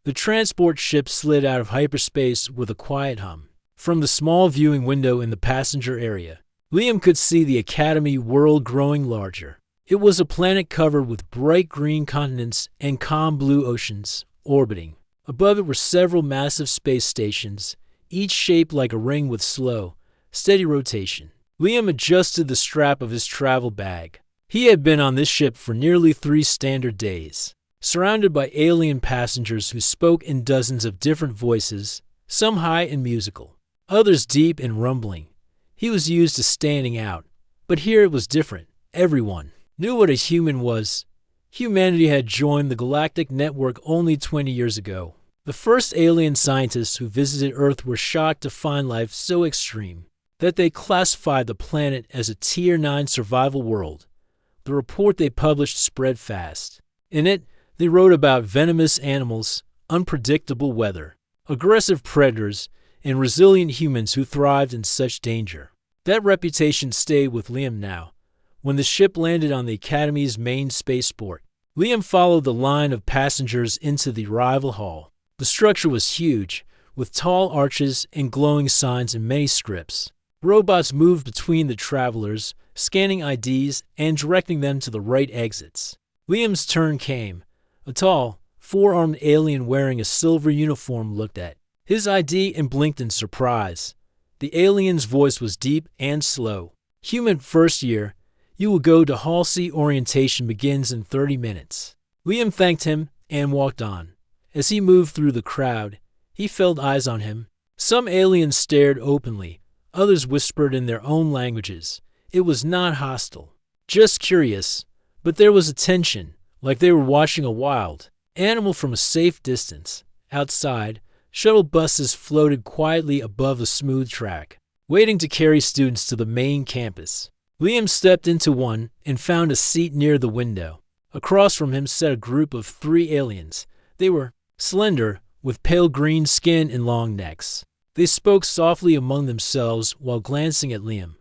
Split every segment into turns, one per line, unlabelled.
The transport ship slid out of hyperspace with a quiet hum. From the small viewing window in the passenger area, Liam could see the Academy world growing larger. It was a planet covered with bright green continents and calm blue oceans, orbiting. Above it were several massive space stations, each shaped like a ring with slow, steady rotation. Liam adjusted the strap of his travel bag. He had been on this ship for nearly 3 standard days, surrounded by alien passengers who spoke in dozens of different voices, some high and musical, others deep and rumbling. He was used to standing out, but here it was different. Everyone knew what a human was. Humanity had joined the galactic network only 20 years ago. The first alien scientists who visited Earth were shocked to find life so extreme that they classified the planet as a Tier 9 survival world. The report they published spread fast. In it, they wrote about venomous animals, unpredictable weather, aggressive predators, and resilient humans who thrived in such danger. That reputation stayed with Liam now. When the ship landed on the Academy's main spaceport, Liam followed the line of passengers into the arrival hall. The structure was huge, with tall arches and glowing signs in many strips. Robots moved between the travelers, scanning IDs and directing them to the right exits. Liam's turn came. A tall, 4-armed alien wearing a silver uniform looked at his ID and blinked in surprise. The alien's voice was deep and slow. "Human first year. You will go to Hall C. Orientation begins in 30 minutes. Liam thanked him and walked on. As he moved through the crowd, he felt eyes on him. Some aliens stared openly. Others whispered in their own languages. It was not hostile, just curious. But there was a tension, like they were watching a wild animal from a safe distance. Outside, shuttle buses floated quietly above a smooth track, waiting to carry students to the main campus. Liam stepped into one and found a seat near the window. Across from him sat a group of 3 aliens. They were slender, with pale green skin and long necks. They spoke softly among themselves while glancing at Liam.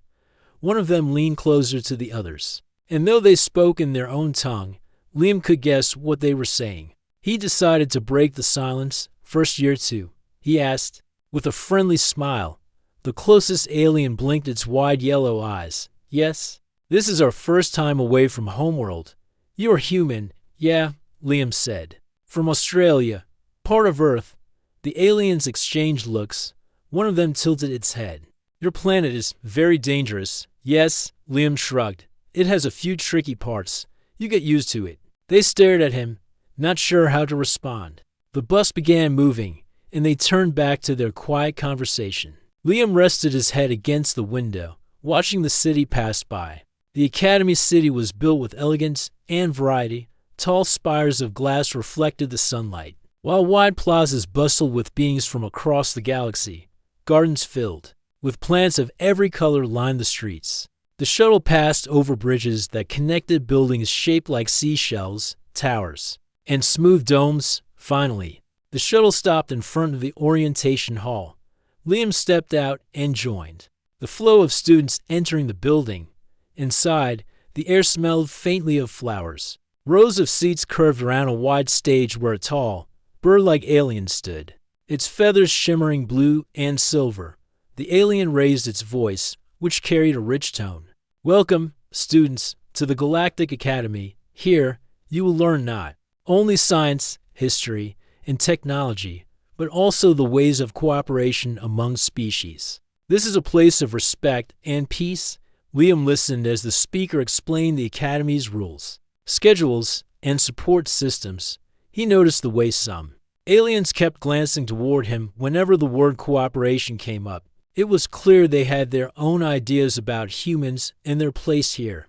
One of them leaned closer to the others, and though they spoke in their own tongue, Liam could guess what they were saying. He decided to break the silence. "First year too?" he asked, with a friendly smile. The closest alien blinked its wide yellow eyes. "Yes. This is our first time away from homeworld." "You are human." "Yeah," Liam said. "From Australia. Part of Earth." The aliens exchanged looks. One of them tilted its head. "Your planet is very dangerous." "Yes," Liam shrugged. "It has a few tricky parts. You get used to it." They stared at him, not sure how to respond. The bus began moving, and they turned back to their quiet conversation. Liam rested his head against the window, watching the city pass by. The Academy city was built with elegance and variety. Tall spires of glass reflected the sunlight, while wide plazas bustled with beings from across the galaxy. Gardens filled with plants of every color lined the streets. The shuttle passed over bridges that connected buildings shaped like seashells, towers, and smooth domes. Finally, the shuttle stopped in front of the orientation hall. Liam stepped out and joined the flow of students entering the building. Inside, the air smelled faintly of flowers. Rows of seats curved around a wide stage where a tall, bird-like alien stood, its feathers shimmering blue and silver. The alien raised its voice, which carried a rich tone. "Welcome, students, to the Galactic Academy. Here, you will learn not only science, history, and technology, but also the ways of cooperation among species. This is a place of respect and peace." Liam listened as the speaker explained the Academy's rules, schedules, and support systems. He noticed the way some aliens kept glancing toward him whenever the word cooperation came up. It was clear they had their own ideas about humans and their place here.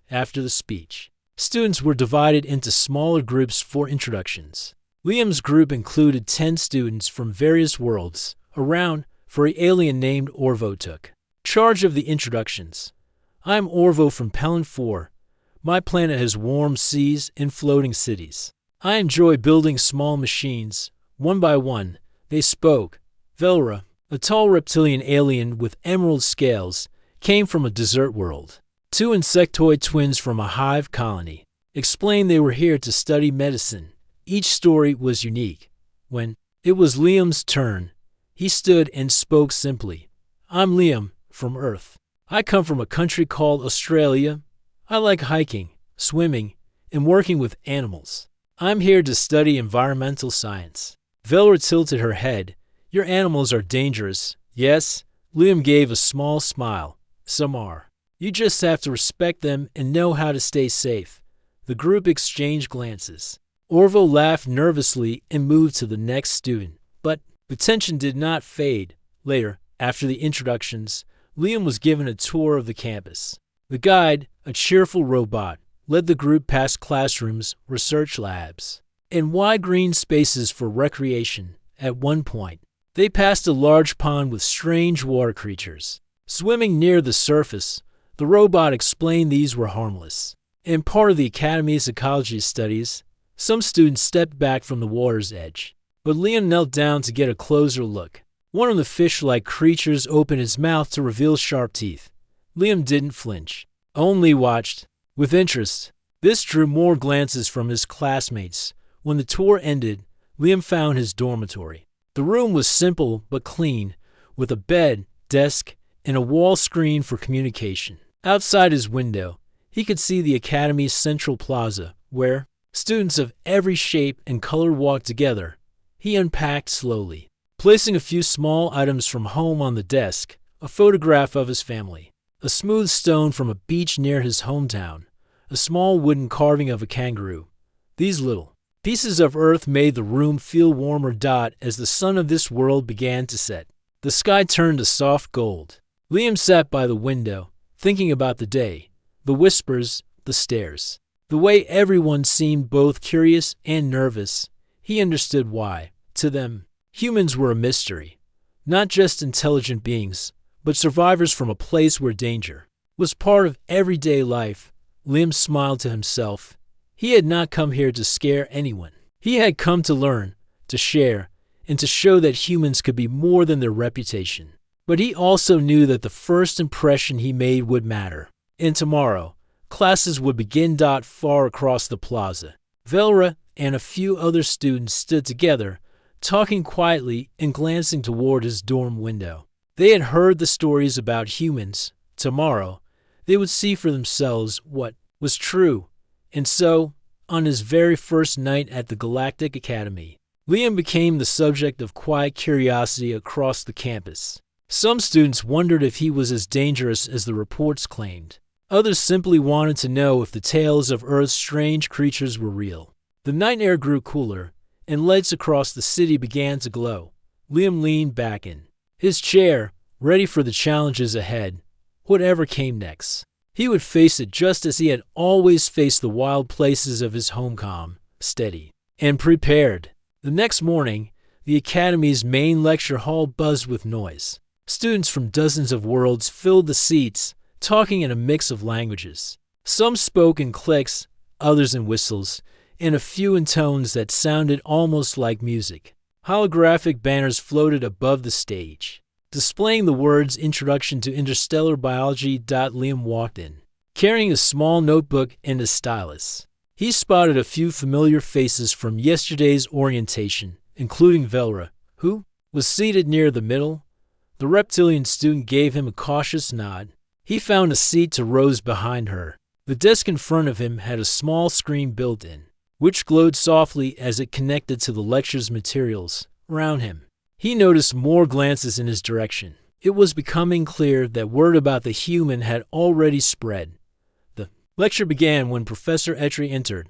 After the speech, students were divided into smaller groups for introductions. Liam's group included 10 students from various worlds. Around for an alien named Orvo took charge of the introductions. "I'm Orvo from Pelin 4. My planet has warm seas and floating cities. I enjoy building small machines. One by one, they spoke. Velra, a tall reptilian alien with emerald scales, came from a desert world. 2 insectoid twins from a hive colony explained they were here to study medicine. Each story was unique. When it was Liam's turn, he stood and spoke simply. I'm Liam, from Earth. I come from a country called Australia. I like hiking, swimming, and working with animals. I'm here to study environmental science. Velra tilted her head. Your animals are dangerous. Yes? Liam gave a small smile. Some are. You just have to respect them and know how to stay safe. The group exchanged glances. Orville laughed nervously and moved to the next student. But the tension did not fade. Later, after the introductions, Liam was given a tour of the campus. The guide, a cheerful robot, led the group past classrooms, research labs, and wide green spaces for recreation. At one point, they passed a large pond with strange water creatures. Swimming near the surface, the robot explained these were harmless. And part of the Academy's ecology studies, some students stepped back from the water's edge. But Liam knelt down to get a closer look. One of the fish-like creatures opened its mouth to reveal sharp teeth. Liam didn't flinch, only watched with interest. This drew more glances from his classmates. When the tour ended, Liam found his dormitory. The room was simple but clean, with a bed, desk, and a wall screen for communication. Outside his window, he could see the Academy's central plaza, where students of every shape and color walked together. He unpacked slowly, placing a few small items from home on the desk, a photograph of his family, a smooth stone from a beach near his hometown, a small wooden carving of a kangaroo. These little pieces of earth made the room feel warmer. As the sun of this world began to set, the sky turned a soft gold. Liam sat by the window, thinking about the day, the whispers, the stares, the way everyone seemed both curious and nervous. He understood why. To them, humans were a mystery, not just intelligent beings, but survivors from a place where danger was part of everyday life. Liam smiled to himself. He had not come here to scare anyone. He had come to learn, to share, and to show that humans could be more than their reputation. But he also knew that the first impression he made would matter. And tomorrow, classes would begin. Far across the plaza, Velra and a few other students stood together, talking quietly and glancing toward his dorm window. They had heard the stories about humans. Tomorrow, they would see for themselves what was true. And so, on his very first night at the Galactic Academy, Liam became the subject of quiet curiosity across the campus. Some students wondered if he was as dangerous as the reports claimed. Others simply wanted to know if the tales of Earth's strange creatures were real. The night air grew cooler, and lights across the city began to glow. Liam leaned back in his chair, ready for the challenges ahead. Whatever came next, he would face it just as he had always faced the wild places of his home, calm, steady, and prepared. The next morning, the Academy's main lecture hall buzzed with noise. Students from dozens of worlds filled the seats, talking in a mix of languages. Some spoke in clicks, others in whistles, and a few in tones that sounded almost like music. Holographic banners floated above the stage, displaying the words Introduction to Interstellar Biology. Liam walked in, carrying a small notebook and a stylus. He spotted a few familiar faces from yesterday's orientation, including Velra, who was seated near the middle. The reptilian student gave him a cautious nod. He found a seat to Rose behind her. The desk in front of him had a small screen built in, which glowed softly as it connected to the lecture's materials around him. He noticed more glances in his direction. It was becoming clear that word about the human had already spread. The lecture began when Professor Etri entered.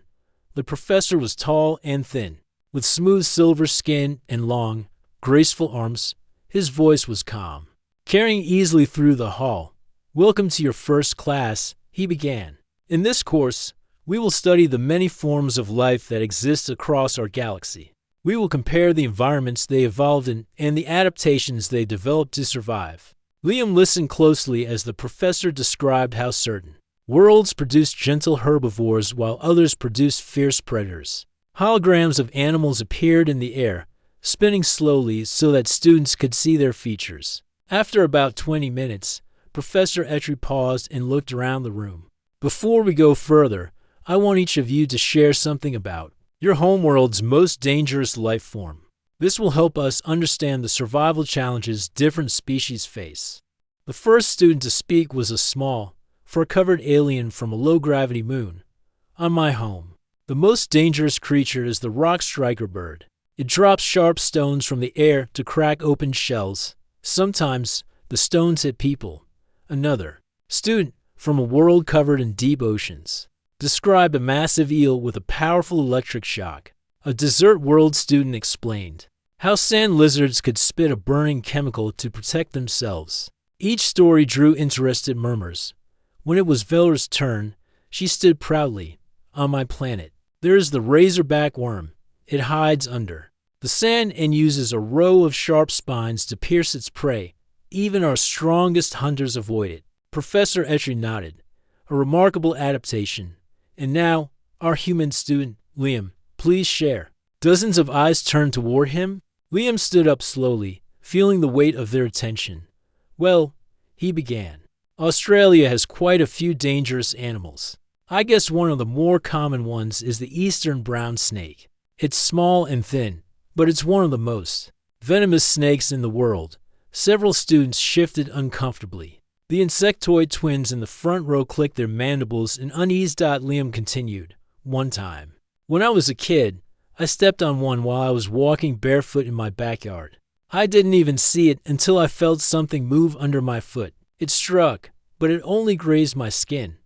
The professor was tall and thin, with smooth silver skin and long, graceful arms. His voice was calm, carrying easily through the hall. Welcome to your first class, he began. In this course, we will study the many forms of life that exist across our galaxy. We will compare the environments they evolved in and the adaptations they developed to survive. Liam listened closely as the professor described how certain worlds produced gentle herbivores while others produced fierce predators. Holograms of animals appeared in the air, spinning slowly so that students could see their features. After about 20 minutes, Professor Etri paused and looked around the room. Before we go further, I want each of you to share something about your homeworld's most dangerous life form. This will help us understand the survival challenges different species face. The first student to speak was a small, fur-covered alien from a low-gravity moon. On my home, the most dangerous creature is the rock striker bird. It drops sharp stones from the air to crack open shells. Sometimes, the stones hit people. Another student from a world covered in deep oceans described a massive eel with a powerful electric shock. A desert world student explained how sand lizards could spit a burning chemical to protect themselves. Each story drew interested murmurs. When it was Velra's turn, she stood proudly. On my planet, there is the razorback worm. It hides under the sand and uses a row of sharp spines to pierce its prey. Even our strongest hunters avoid it. Professor Etri nodded. A remarkable adaptation. And now, our human student, Liam, please share. Dozens of eyes turned toward him. Liam stood up slowly, feeling the weight of their attention. Well, he began. Australia has quite a few dangerous animals. I guess one of the more common ones is the eastern brown snake. It's small and thin, but it's one of the most venomous snakes in the world. Several students shifted uncomfortably. The insectoid twins in the front row clicked their mandibles and uneased. Liam continued. One time, when I was a kid, I stepped on one while I was walking barefoot in my backyard. I didn't even see it until I felt something move under my foot. It struck, but it only grazed my skin.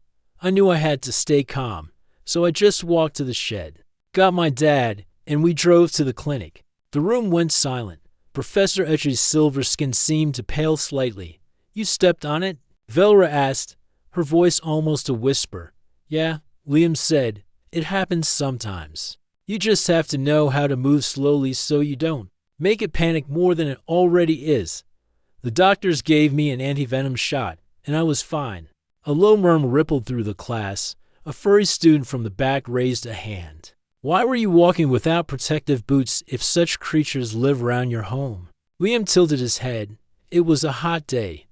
I knew I had to stay calm, so I just walked to the shed, got my dad, and we drove to the clinic. The room went silent. Professor Etri's silver skin seemed to pale slightly. You stepped on it? Velra asked, her voice almost a whisper. Yeah, Liam said. It happens sometimes. You just have to know how to move slowly so you don't make it panic more than it already is. The doctors gave me an anti-venom shot, and I was fine. A low murmur rippled through the class. A furry student from the back raised a hand. Why were you walking without protective boots if such creatures live around your home? Liam tilted his head. It was a hot day.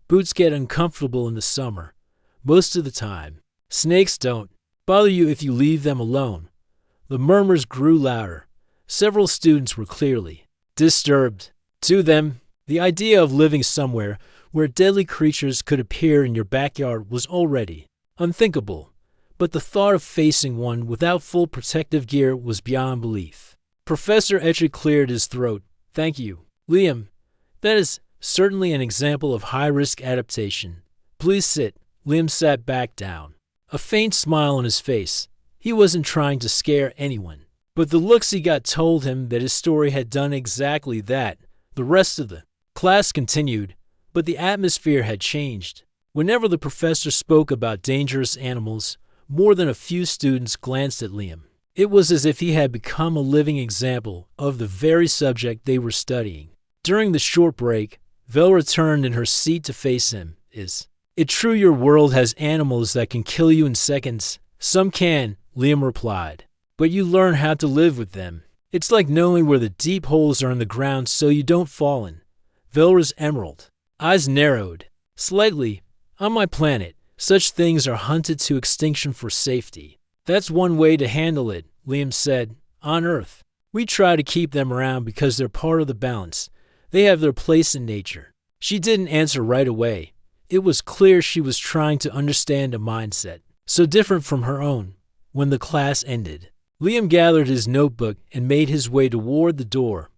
Boots get uncomfortable in the summer. Most of the time. Snakes don't bother you if you leave them alone. The murmurs grew louder. Several students were clearly disturbed. To them, the idea of living somewhere where deadly creatures could appear in your backyard was already unthinkable. But the thought of facing one without full protective gear was beyond belief. Professor Etri cleared his throat. Thank you, Liam. That is certainly an example of high-risk adaptation. Please sit. Liam sat back down, a faint smile on his face. He wasn't trying to scare anyone, but the looks he got told him that his story had done exactly that. The rest of the class continued, but the atmosphere had changed. Whenever the professor spoke about dangerous animals, more than a few students glanced at Liam. It was as if he had become a living example of the very subject they were studying. During the short break, Velra turned in her seat to face him. Is it true your world has animals that can kill you in seconds? Some can, Liam replied, but you learn how to live with them. It's like knowing where the deep holes are in the ground so you don't fall in. Velra's emerald eyes narrowed slightly. On my planet, such things are hunted to extinction for safety. That's one way to handle it, Liam said. On Earth, we try to keep them around because they're part of the balance. They have their place in nature. She didn't answer right away. It was clear she was trying to understand a mindset so different from her own. When the class ended, Liam gathered his notebook and made his way toward the door.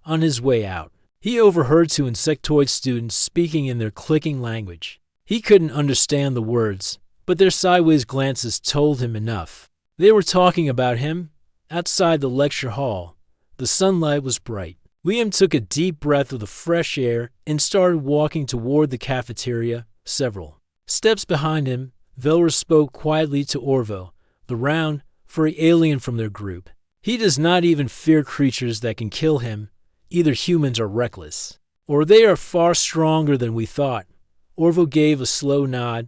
On his way out, he overheard two insectoid students speaking in their clicking language. He couldn't understand the words, but their sideways glances told him enough. They were talking about him. Outside the lecture hall, the sunlight was bright. Liam took a deep breath of the fresh air and started walking toward the cafeteria. Several steps behind him, Velra spoke quietly to Orvo, the round, furry alien from their group. He does not even fear creatures that can kill him. Either humans are reckless, or they are far stronger than we thought. Orvo gave a slow nod.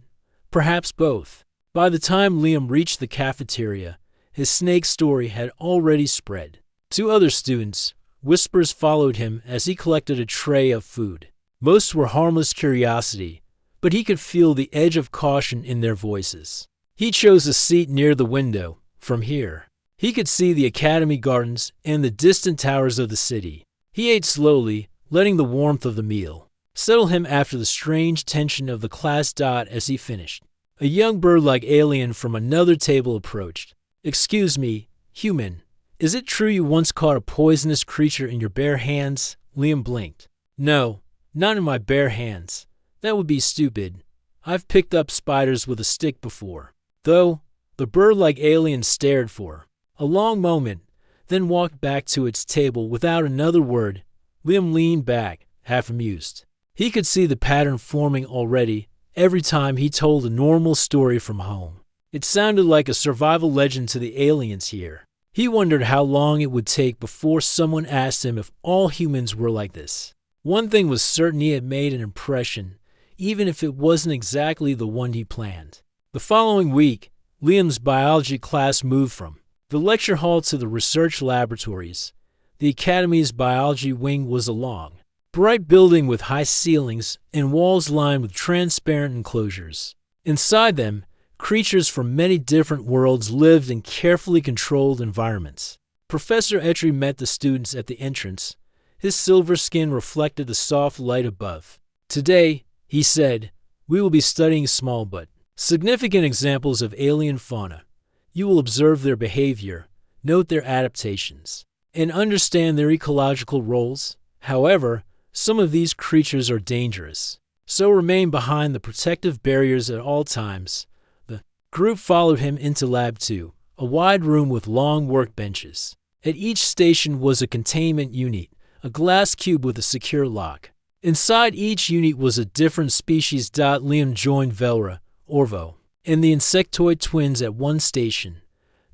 Perhaps both. By the time Liam reached the cafeteria, his snake story had already spread. Two other students, whispers followed him as he collected a tray of food. Most were harmless curiosity, but he could feel the edge of caution in their voices. He chose a seat near the window. From here, he could see the academy gardens and the distant towers of the city. He ate slowly, letting the warmth of the meal settle him after the strange tension of the class. As he finished, a young bird-like alien from another table approached. "Excuse me, human. Is it true you once caught a poisonous creature in your bare hands?" Liam blinked. "No, not in my bare hands. That would be stupid. I've picked up spiders with a stick before." Though, the bird-like alien stared for a long moment, then walked back to its table without another word. Liam leaned back, half amused. He could see the pattern forming already every time he told a normal story from home. It sounded like a survival legend to the aliens here. He wondered how long it would take before someone asked him if all humans were like this. One thing was certain: he had made an impression, even if it wasn't exactly the one he planned. The following week, Liam's biology class moved from the lecture hall to the research laboratories. The academy's biology wing was a long, bright building with high ceilings and walls lined with transparent enclosures. Inside them, creatures from many different worlds lived in carefully controlled environments. Professor Etri met the students at the entrance. His silver skin reflected the soft light above. "Today," he said, "we will be studying small but significant examples of alien fauna. You will observe their behavior, note their adaptations, and understand their ecological roles. However, some of these creatures are dangerous, so remain behind the protective barriers at all times." The group followed him into Lab 2, a wide room with long workbenches. At each station was a containment unit, a glass cube with a secure lock. Inside each unit was a different species. Liam joined Velra, Orvo, and the insectoid twins at one station.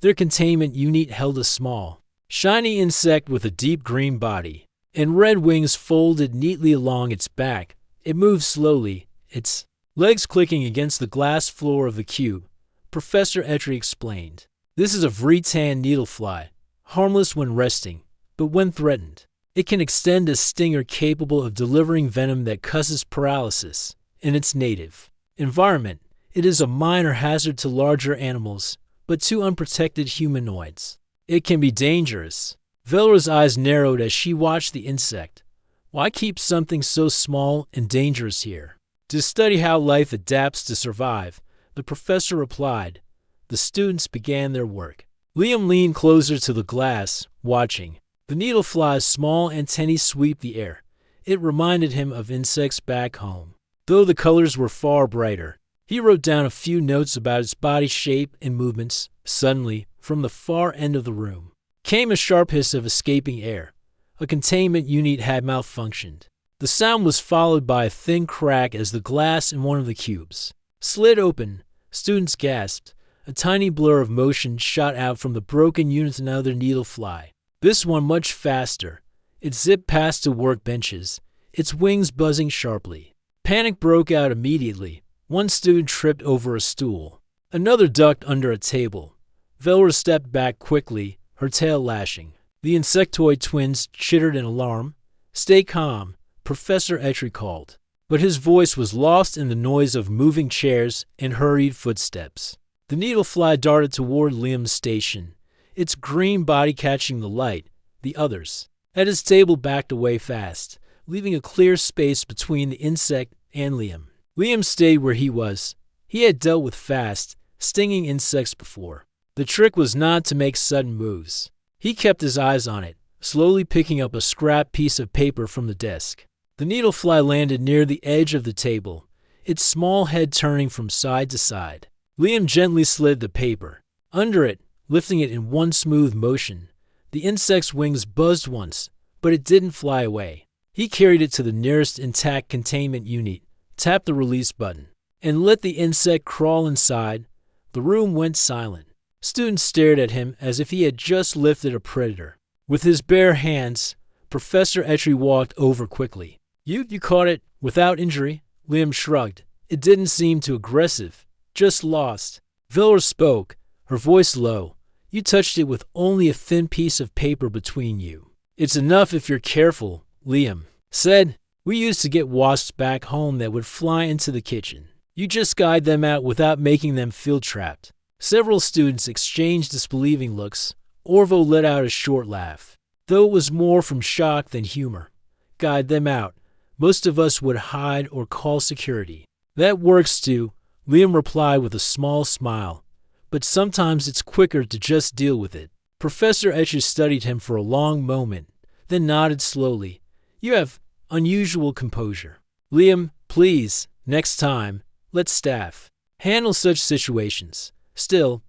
Their containment unit held a small, shiny insect with a deep green body and red wings folded neatly along its back. It moved slowly, its legs clicking against the glass floor of the cube. Professor Etri explained, "This is a Vretan needlefly, harmless when resting, but when threatened, it can extend a stinger capable of delivering venom that causes paralysis. In its native environment, it is a minor hazard to larger animals, but to unprotected humanoids, it can be dangerous." Velra's eyes narrowed as she watched the insect. "Why keep something so small and dangerous here?" "To study how life adapts to survive," the professor replied. The students began their work. Liam leaned closer to the glass, watching the needlefly's small antennae sweep the air. It reminded him of insects back home, though the colors were far brighter. He wrote down a few notes about its body shape and movements. Suddenly, from the far end of the room, came a sharp hiss of escaping air. A containment unit had malfunctioned. The sound was followed by a thin crack as the glass in one of the cubes slid open. Students gasped. A tiny blur of motion shot out from the broken unit. Another needlefly, this one much faster. It zipped past the workbenches, its wings buzzing sharply. Panic broke out immediately. One student tripped over a stool. Another ducked under a table. Velra stepped back quickly, her tail lashing. The insectoid twins chittered in alarm. "Stay calm," Professor Etri called. But his voice was lost in the noise of moving chairs and hurried footsteps. The needlefly darted toward Liam's station, its green body catching the light. The others at his table backed away fast, leaving a clear space between the insect and Liam. Liam stayed where he was. He had dealt with fast, stinging insects before. The trick was not to make sudden moves. He kept his eyes on it, slowly picking up a scrap piece of paper from the desk. The needlefly landed near the edge of the table, its small head turning from side to side. Liam gently slid the paper under it, lifting it in one smooth motion. The insect's wings buzzed once, but it didn't fly away. He carried it to the nearest intact containment unit, tapped the release button, and let the insect crawl inside. The room went silent. Students stared at him as if he had just lifted a predator. With his bare hands, Professor Etri walked over quickly. You caught it without injury?" Liam shrugged. "It didn't seem too aggressive, just lost." Velra spoke, her voice low. "You touched it with only a thin piece of paper between you." "It's enough if you're careful," Liam said. "We used to get wasps back home that would fly into the kitchen. You just guide them out without making them feel trapped." Several students exchanged disbelieving looks. Orvo let out a short laugh. though it was more from shock than humor. Guide them out. Most of us would hide or call security. That works too, Liam replied with a small smile. But sometimes it's quicker to just deal with it. Professor Etches studied him for a long moment, then nodded slowly. You have unusual composure. Liam, please, next time, let staff handle such situations. Still,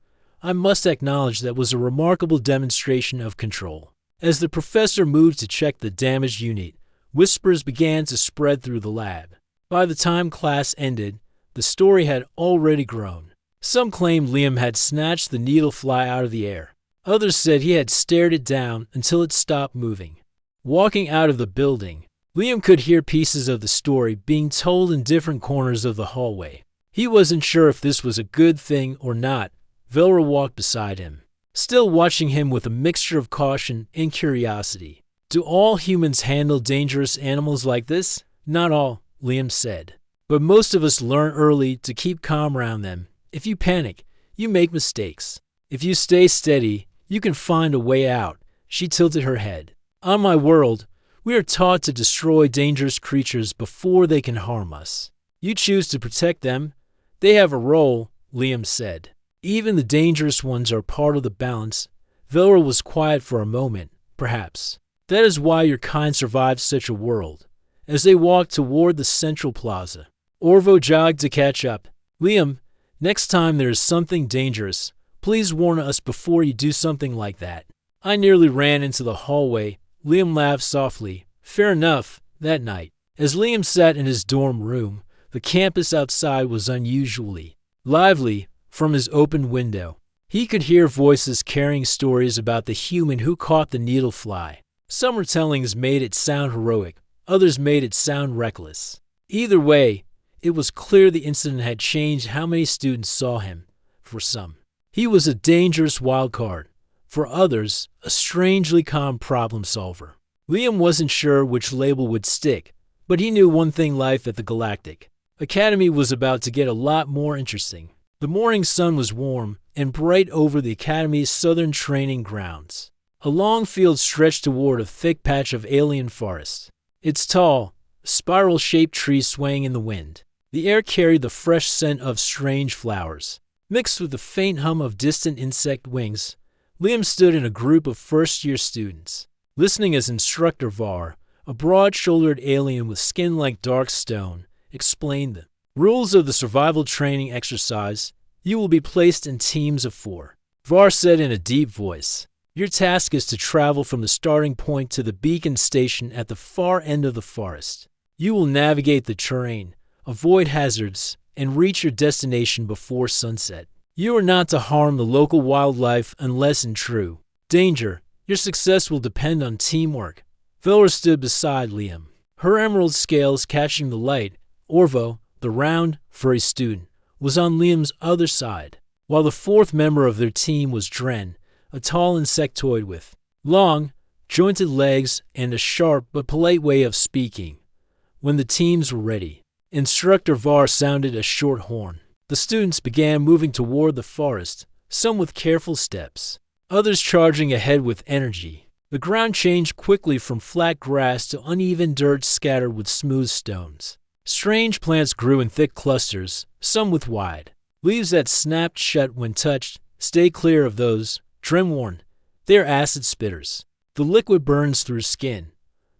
I must acknowledge that was a remarkable demonstration of control. As the professor moved to check the damaged unit, whispers began to spread through the lab. By the time class ended, the story had already grown. Some claimed Liam had snatched the needle fly out of the air. Others said he had stared it down until it stopped moving. Walking out of the building, Liam could hear pieces of the story being told in different corners of the hallway. He wasn't sure if this was a good thing or not. Velra walked beside him, still watching him with a mixture of caution and curiosity. Do all humans handle dangerous animals like this? Not all, Liam said. But most of us learn early to keep calm around them. If you panic, you make mistakes. If you stay steady, you can find a way out. She tilted her head. On my world, we are taught to destroy dangerous creatures before they can harm us. You choose to protect them. They have a role, Liam said. Even the dangerous ones are part of the balance. Velra was quiet for a moment, perhaps. That is why your kind survived such a world. As they walked toward the central plaza, Orvo jogged to catch up. Liam, next time there is something dangerous, please warn us before you do something like that. I nearly ran into the hallway. Liam laughed softly. Fair enough, that night. As Liam sat in his dorm room, the campus outside was unusually lively. From his open window, he could hear voices carrying stories about the human who caught the needle fly. Some retellings made it sound heroic, others made it sound reckless. Either way, it was clear the incident had changed how many students saw him. For some, he was a dangerous wild card. For others, a strangely calm problem solver. Liam wasn't sure which label would stick, but he knew one thing: life at the Galactic Academy was about to get a lot more interesting. The morning sun was warm and bright over the Academy's southern training grounds. A long field stretched toward a thick patch of alien forest. Its tall, spiral-shaped trees swaying in the wind. The air carried the fresh scent of strange flowers. Mixed with the faint hum of distant insect wings, Liam stood in a group of first-year students, listening as Instructor Var, a broad-shouldered alien with skin like dark stone, explained the rules of the survival training exercise. You will be placed in teams of 4. Var said in a deep voice. Your task is to travel from the starting point to the beacon station at the far end of the forest. You will navigate the terrain, avoid hazards, and reach your destination before sunset. You are not to harm the local wildlife unless in true danger. Your success will depend on teamwork. Velra stood beside Liam, her emerald scales catching the light. Orvo, the round, furry student, was on Liam's other side, while the 4th member of their team was Dren, a tall insectoid with long, jointed legs and a sharp but polite way of speaking. When the teams were ready, Instructor Var sounded a short horn. The students began moving toward the forest, some with careful steps, others charging ahead with energy. The ground changed quickly from flat grass to uneven dirt scattered with smooth stones. Strange plants grew in thick clusters, some with wide leaves that snapped shut when touched. Stay clear of those, Dren warned. They are acid spitters. The liquid burns through skin.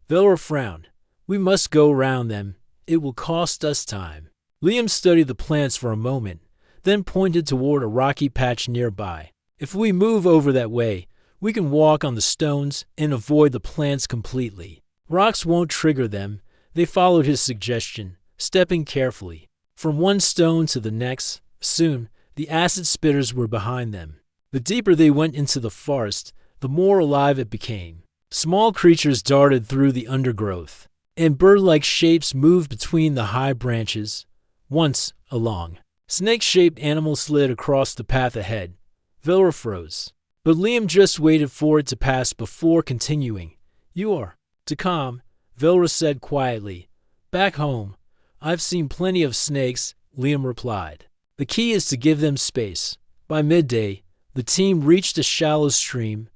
Velra frowned. We must go around them. It will cost us time. Liam studied the plants for a moment, then pointed toward a rocky patch nearby. If we move over that way, we can walk on the stones and avoid the plants completely. Rocks won't trigger them. They followed his suggestion, stepping carefully from one stone to the next. Soon, the acid spitters were behind them. The deeper they went into the forest, the more alive it became. Small creatures darted through the undergrowth, and bird-like shapes moved between the high branches. Once, a long, snake-shaped animal slid across the path ahead. Velra froze, but Liam just waited for it to pass before continuing. You are to calm, Velra said quietly. Back home, I've seen plenty of snakes, Liam replied. The key is to give them space. By midday, the team reached a shallow stream.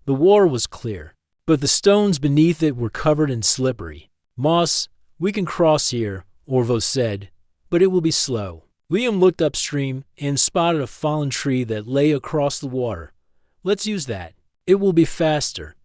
The water was clear, but the stones beneath it were covered in slippery moss. "We can cross here," Orvo said, "but it will be slow." Liam looked upstream and spotted a fallen tree that lay across the water. "Let's use that. It will be faster."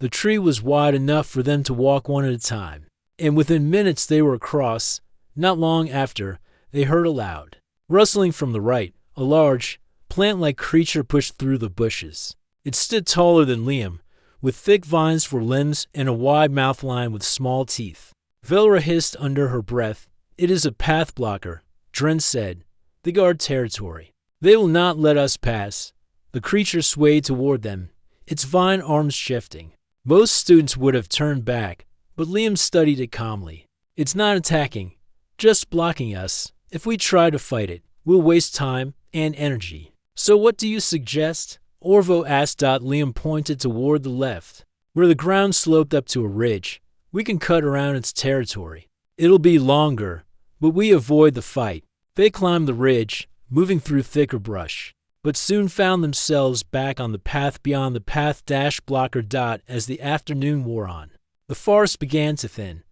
The tree was wide enough for them to walk one at a time, and within minutes they were across. Not long after, they heard a loud rustling from the right. A large, plant-like creature pushed through the bushes. It stood taller than Liam, with thick vines for limbs and a wide mouth lined with small teeth. Velra hissed under her breath. "It is a path blocker," Dren said. "They guard territory. They will not let us pass." The creature swayed toward them, its vine arms shifting. Most students would have turned back, but Liam studied it calmly. "It's not attacking, just blocking us. If we try to fight it, we'll waste time and energy." "So what do you suggest?" Orvo asked. Liam pointed toward the left, where the ground sloped up to a ridge. "We can cut around its territory. It'll be longer, but we avoid the fight." They climbed the ridge, moving through thicker brush, but soon found themselves back on the path beyond the path blocker. As the afternoon wore on, the forest began to thin.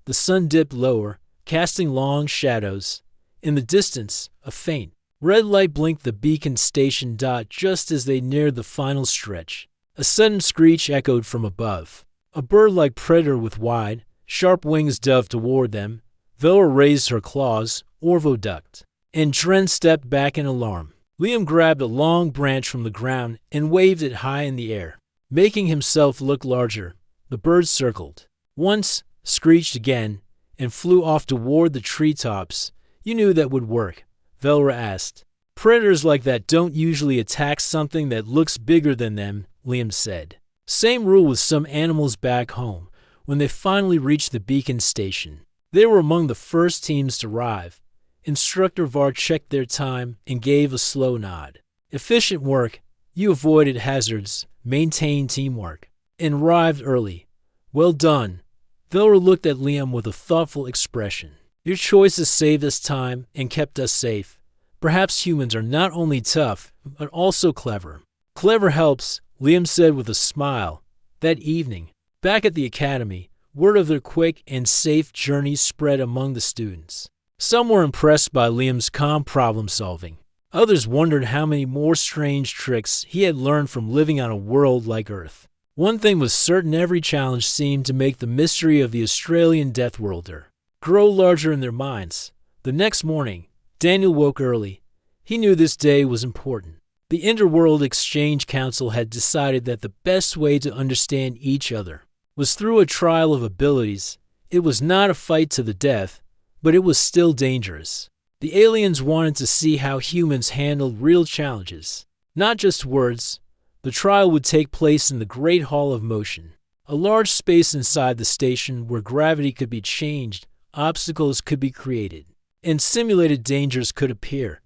The sun dipped lower, casting long shadows. In the distance, a faint red light blinked the beacon station. Just as they neared the final stretch, a sudden screech echoed from above. A bird-like predator with wide, sharp wings dove toward them. Velra raised her claws, Orvo ducked, and Dren stepped back in alarm. Liam grabbed a long branch from the ground and waved it high in the air, making himself look larger. The bird circled once, screeched again, and flew off toward the treetops. "You knew that would work?" Velra asked. "Predators like that don't usually attack something that looks bigger than them," Liam said. Same rule with some animals back home. When they finally reached the beacon station, they were among the first teams to arrive. Instructor Var checked their time and gave a slow nod. "Efficient work. You avoided hazards, maintained teamwork, and arrived early. Well done." Velra looked at Liam with a thoughtful expression. "Your choices saved us time and kept us safe. Perhaps humans are not only tough, but also clever." "Clever helps," Liam said with a smile. That evening, back at the academy, word of their quick and safe journey spread among the students. Some were impressed by Liam's calm problem-solving. Others wondered how many more strange tricks he had learned from living on a world like Earth. One thing was certain: every challenge seemed to make the mystery of the Australian Deathworlder grow larger in their minds. The next morning, Daniel woke early. He knew this day was important. The Interworld Exchange Council had decided that the best way to understand each other was through a trial of abilities. It was not a fight to the death, but it was still dangerous. The aliens wanted to see how humans handled real challenges, not just words. The trial would take place in the Great Hall of Motion, a large space inside the station where gravity could be changed, obstacles could be created, and simulated dangers could appear.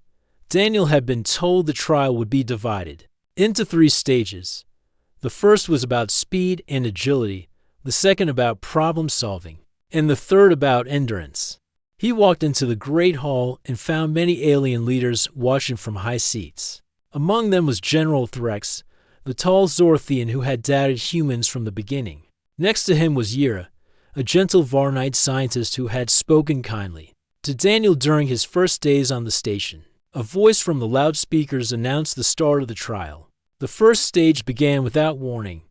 Daniel had been told the trial would be divided into 3 stages. The first was about speed and agility, the second about problem-solving, and the third about endurance. He walked into the Great Hall and found many alien leaders watching from high seats. Among them was General Threx, the tall Zorthian who had doubted humans from the beginning. Next to him was Yira, a gentle Varnite scientist who had spoken kindly to Daniel during his first days on the station. A voice from the loudspeakers announced the start of the trial. The first stage began without warning.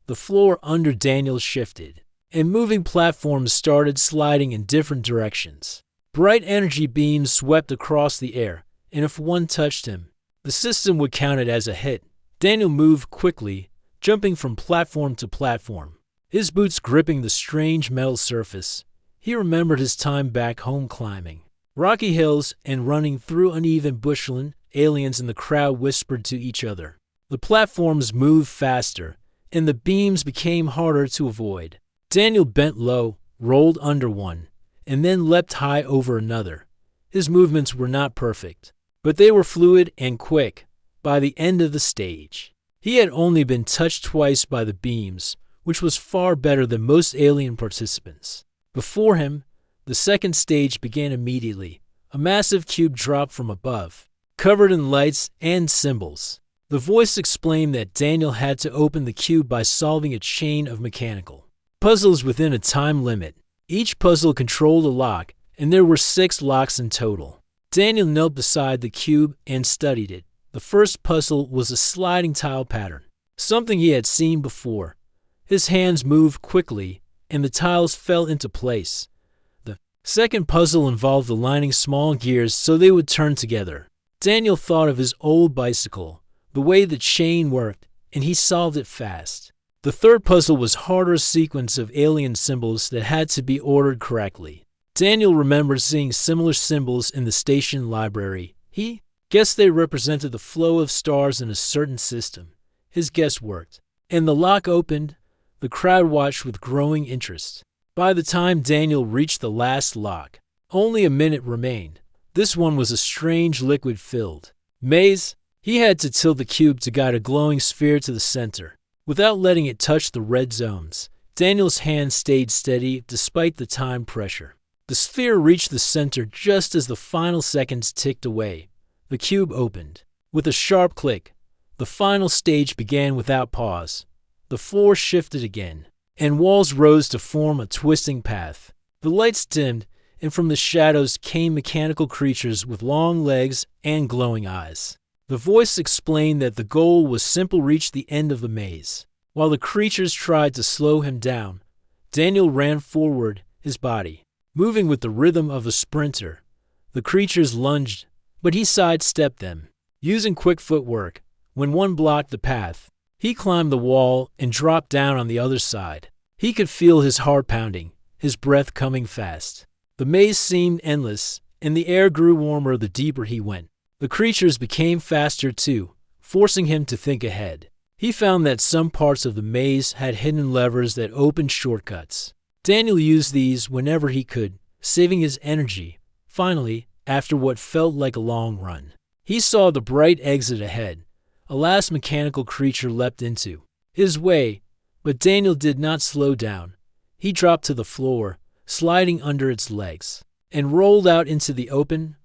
The floor under Daniel shifted, and moving platforms started sliding in different directions. Bright energy beams swept across the air, and if one touched him, the system would count it as a hit. Daniel moved quickly, jumping from platform to platform, his boots gripping the strange metal surface. He remembered his time back home climbing rocky hills and running through uneven bushland. Aliens in the crowd whispered to each other. The platforms moved faster, and the beams became harder to avoid. Daniel bent low, rolled under one, and then leapt high over another. His movements were not perfect, but they were fluid and quick. By the end of the stage, he had only been touched twice by the beams, which was far better than most alien participants. Before him, the second stage began immediately. A massive cube dropped from above, covered in lights and symbols. The voice explained that Daniel had to open the cube by solving a chain of mechanical puzzles within a time limit. Each puzzle controlled a lock, and there were 6 locks in total. Daniel knelt beside the cube and studied it. The first puzzle was a sliding tile pattern, something he had seen before. His hands moved quickly, and the tiles fell into place. The second puzzle involved aligning small gears so they would turn together. Daniel thought of his old bicycle, the way the chain worked, and he solved it fast. The third puzzle was harder, a sequence of alien symbols that had to be ordered correctly. Daniel remembered seeing similar symbols in the station library. He guessed they represented the flow of stars in a certain system. His guess worked, and the lock opened. The crowd watched with growing interest. By the time Daniel reached the last lock, only a minute remained. This one was a strange liquid-filled maze. He had to tilt the cube to guide a glowing sphere to the center, without letting it touch the red zones. Daniel's hand stayed steady despite the time pressure. The sphere reached the center just as the final seconds ticked away. The cube opened. With a sharp click, the final stage began without pause. The floor shifted again, and walls rose to form a twisting path. The lights dimmed, and from the shadows came mechanical creatures with long legs and glowing eyes. The voice explained that the goal was simply reach the end of the maze. While the creatures tried to slow him down, Daniel ran forward, his body moving with the rhythm of a sprinter. The creatures lunged, but he sidestepped them, using quick footwork. When one blocked the path, he climbed the wall and dropped down on the other side. He could feel his heart pounding, his breath coming fast. The maze seemed endless, and the air grew warmer the deeper he went. The creatures became faster too, forcing him to think ahead. He found that some parts of the maze had hidden levers that opened shortcuts. Daniel used these whenever he could, saving his energy. Finally, after what felt like a long run, he saw the bright exit ahead. A last mechanical creature leapt into his way, but Daniel did not slow down. He dropped to the floor, sliding under its legs, and rolled out into the open.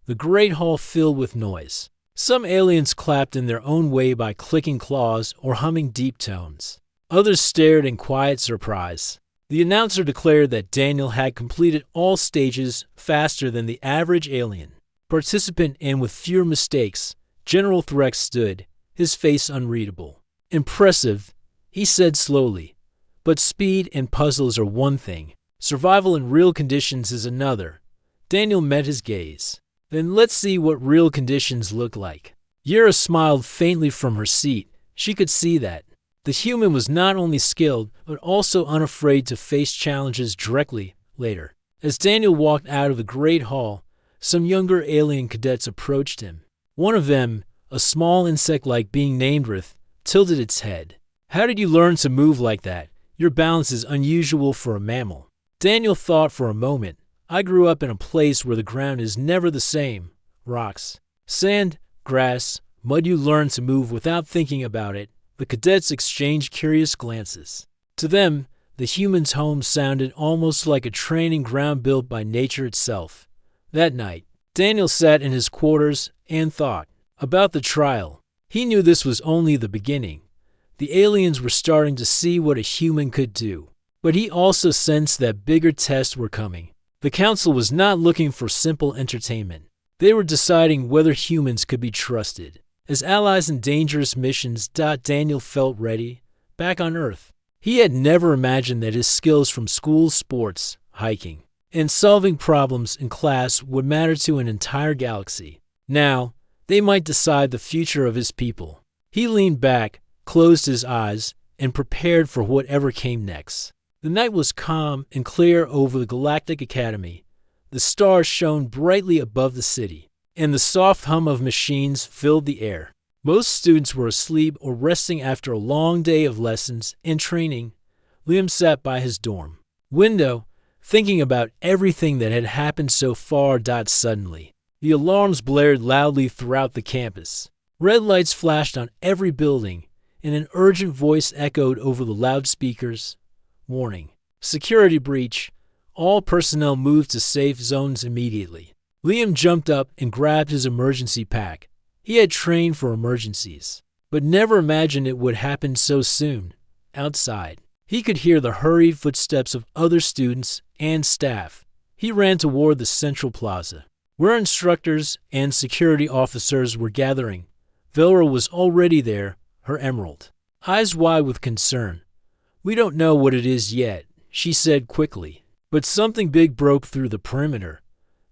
The great hall filled with noise. Some aliens clapped in their own way by clicking claws or humming deep tones. Others stared in quiet surprise. The announcer declared that Daniel had completed all stages faster than the average alien participant, and with fewer mistakes. General Threx stood, his face unreadable. Impressive, he said slowly. But speed and puzzles are one thing. Survival in real conditions is another. Daniel met his gaze. Then let's see what real conditions look like. Yura smiled faintly from her seat. She could see that the human was not only skilled, but also unafraid to face challenges directly. Later, as Daniel walked out of the great hall, some younger alien cadets approached him. One of them, a small insect-like being named Rith, tilted its head. How did you learn to move like that? Your balance is unusual for a mammal. Daniel thought for a moment. I grew up in a place where the ground is never the same. Rocks, sand, grass, mud. You learn to move without thinking about it. The cadets exchanged curious glances. To them, the human's home sounded almost like a training ground built by nature itself. That night, Daniel sat in his quarters and thought about the trial. He knew this was only the beginning. The aliens were starting to see what a human could do. But he also sensed that bigger tests were coming. The council was not looking for simple entertainment. They were deciding whether humans could be trusted as allies in dangerous missions. Daniel felt ready. Back on Earth, he had never imagined that his skills from school sports, hiking, and solving problems in class would matter to an entire galaxy. Now, they might decide the future of his people. He leaned back, closed his eyes, and prepared for whatever came next. The night was calm and clear over the Galactic Academy. The stars shone brightly above the city, and the soft hum of machines filled the air. Most students were asleep or resting after a long day of lessons and training. Liam sat by his dorm window, thinking about everything that had happened so far. Suddenly, the alarms blared loudly throughout the campus. Red lights flashed on every building, and an urgent voice echoed over the loudspeakers. Warning. Security breach. All personnel moved to safe zones immediately. Liam jumped up and grabbed his emergency pack. He had trained for emergencies. but never imagined it would happen so soon. Outside, he could hear the hurried footsteps of other students and staff. He ran toward the central plaza, where instructors and security officers were gathering. Velra was already there, her emerald eyes wide with concern. "We don't know what it is yet," she said quickly, "but something big broke through the perimeter.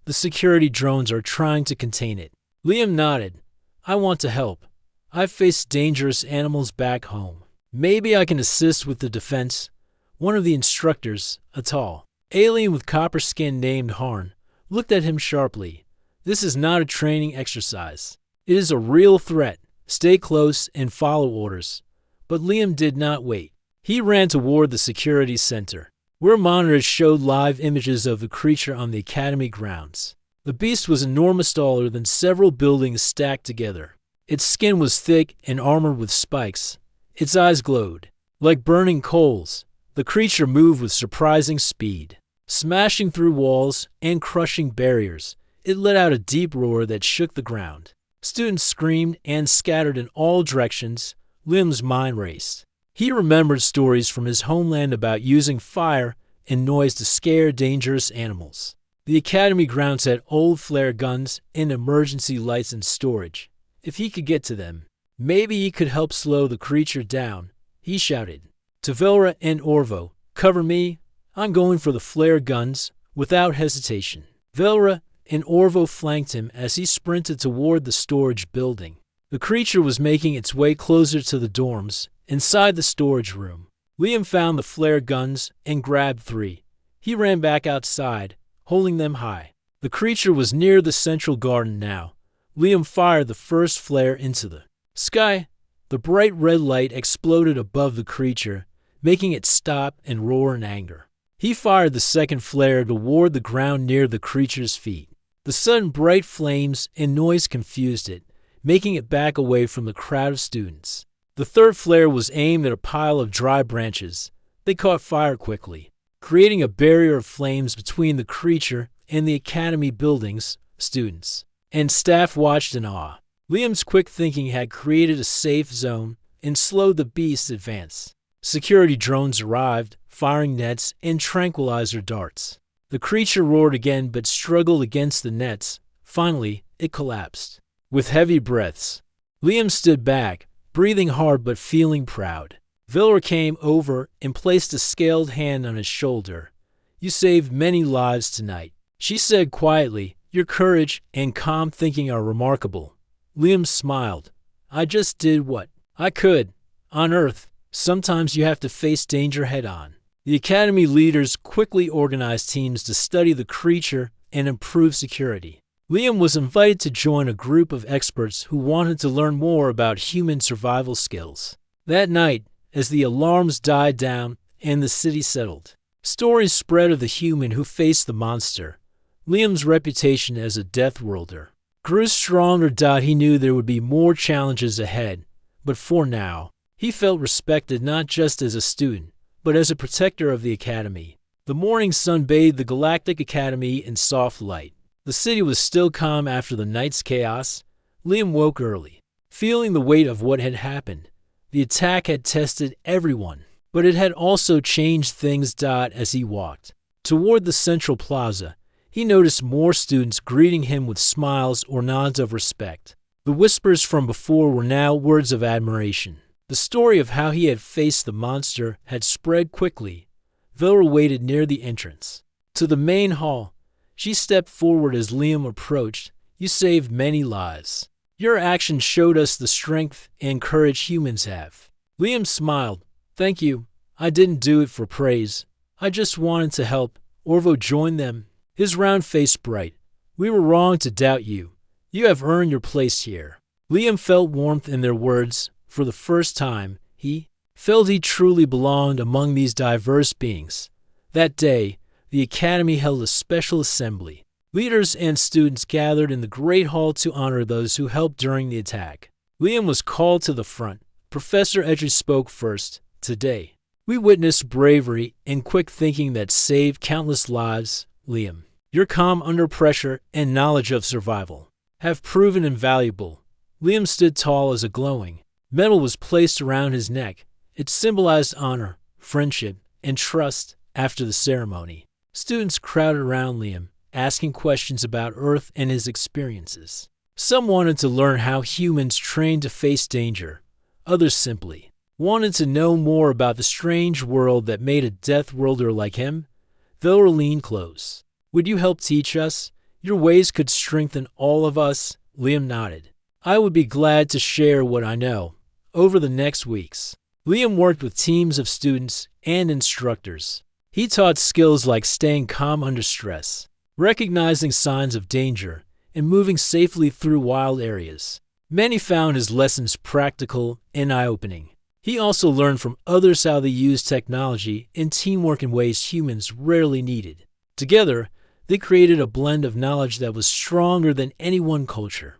The security drones are trying to contain it." Liam nodded. "I want to help. I've faced dangerous animals back home. Maybe I can assist with the defense." One of the instructors, a tall alien with copper skin named Harn, looked at him sharply. "This is not a training exercise. It is a real threat. Stay close and follow orders." But Liam did not wait. He ran toward the security center, where monitors showed live images of the creature on the academy grounds. The beast was enormous, taller than several buildings stacked together. Its skin was thick and armored with spikes. Its eyes glowed like burning coals. The creature moved with surprising speed, smashing through walls and crushing barriers. It let out a deep roar that shook the ground. Students screamed and scattered in all directions. Liam's mind raced. He remembered stories from his homeland about using fire and noise to scare dangerous animals. The academy grounds had old flare guns and emergency lights in storage. If he could get to them, maybe he could help slow the creature down. He shouted to Velra and Orvo, "Cover me. I'm going for the flare guns." Without hesitation, Velra and Orvo flanked him as he sprinted toward the storage building. The creature was making its way closer to the dorms. Inside the storage room, Liam found the flare guns and grabbed 3. He ran back outside, holding them high. The creature was near the central garden now. Liam fired the first flare into the sky. The bright red light exploded above the creature, making it stop and roar in anger. He fired the second flare toward the ground near the creature's feet. The sudden bright flames and noise confused it, making it back away from the crowd of students. The third flare was aimed at a pile of dry branches. They caught fire quickly, creating a barrier of flames between the creature and the academy buildings. Students and staff watched in awe. Liam's quick thinking had created a safe zone and slowed the beast's advance. Security drones arrived, firing nets and tranquilizer darts. The creature roared again but struggled against the nets. Finally, it collapsed. With heavy breaths, Liam stood back, breathing hard but feeling proud. Velra came over and placed a scaled hand on his shoulder. "You saved many lives tonight," she said quietly. "Your courage and calm thinking are remarkable." Liam smiled. "I just did what I could. On Earth, sometimes you have to face danger head-on." The academy leaders quickly organized teams to study the creature and improve security. Liam was invited to join a group of experts who wanted to learn more about human survival skills. That night, as the alarms died down and the city settled, stories spread of the human who faced the monster. Liam's reputation as a Deathworlder grew stronger. He knew there would be more challenges ahead, but for now, he felt respected not just as a student, but as a protector of the academy. The morning sun bathed the Galactic Academy in soft light. The city was still calm after the night's chaos. Liam woke early, feeling the weight of what had happened. The attack had tested everyone, but it had also changed things. As he walked toward the central plaza, he noticed more students greeting him with smiles or nods of respect. The whispers from before were now words of admiration. The story of how he had faced the monster had spread quickly. Velra waited near the entrance to the main hall. She stepped forward as Liam approached. "You saved many lives. Your actions showed us the strength and courage humans have." Liam smiled. "Thank you. I didn't do it for praise. I just wanted to help." Orvo joined them, his round face bright. "We were wrong to doubt you. You have earned your place here." Liam felt warmth in their words. For the first time, he felt he truly belonged among these diverse beings. That day, the academy held a special assembly. Leaders and students gathered in the great hall to honor those who helped during the attack. Liam was called to the front. Professor Edry spoke first. "Today, we witnessed bravery and quick thinking that saved countless lives. Liam, your calm under pressure and knowledge of survival have proven invaluable." Liam stood tall as a glowing Medal was placed around his neck. It symbolized honor, friendship, and trust. After the ceremony, students crowded around Liam, asking questions about Earth and his experiences. Some wanted to learn how humans train to face danger. Others simply wanted to know more about the strange world that made a Deathworlder like him. Velra leaned close. "Would you help teach us? Your ways could strengthen all of us." Liam nodded. "I would be glad to share what I know." Over the next weeks, Liam worked with teams of students and instructors. He taught skills like staying calm under stress, recognizing signs of danger, and moving safely through wild areas. Many found his lessons practical and eye-opening. He also learned from others how they use technology and teamwork in ways humans rarely needed. Together, they created a blend of knowledge that was stronger than any one culture.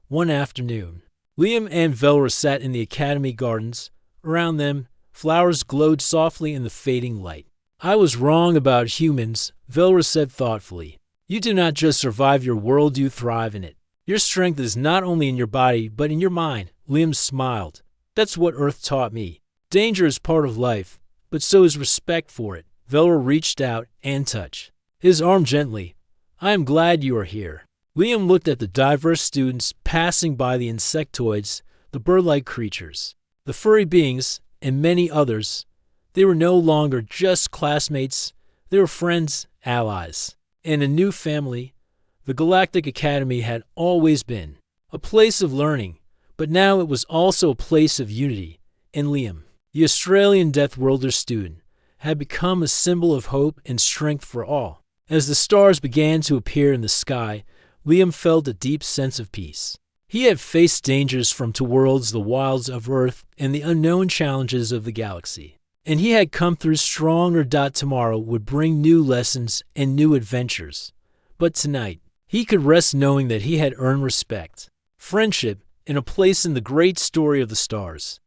One afternoon, Liam and Velra sat in the academy gardens. Around them, flowers glowed softly in the fading light. "I was wrong about humans," Velra said thoughtfully. "You do not just survive your world, you thrive in it. Your strength is not only in your body, but in your mind." Liam smiled. "That's what Earth taught me. Danger is part of life, but so is respect for it." Velra reached out and touched his arm gently. "I am glad you are here." Liam looked at the diverse students passing by, the insectoids, the bird-like creatures, the furry beings, and many others. They were no longer just classmates. They were friends, allies, and a new family. The Galactic Academy had always been a place of learning, but now it was also a place of unity. And Liam, the Australian Deathworlder student, had become a symbol of hope and strength for all. As the stars began to appear in the sky, Liam felt a deep sense of peace. He had faced dangers from two worlds, the wilds of Earth and the unknown challenges of the galaxy. And he had come through stronger. Tomorrow would bring new lessons and new adventures. But tonight, he could rest knowing that he had earned respect, friendship, and a place in the great story of the stars.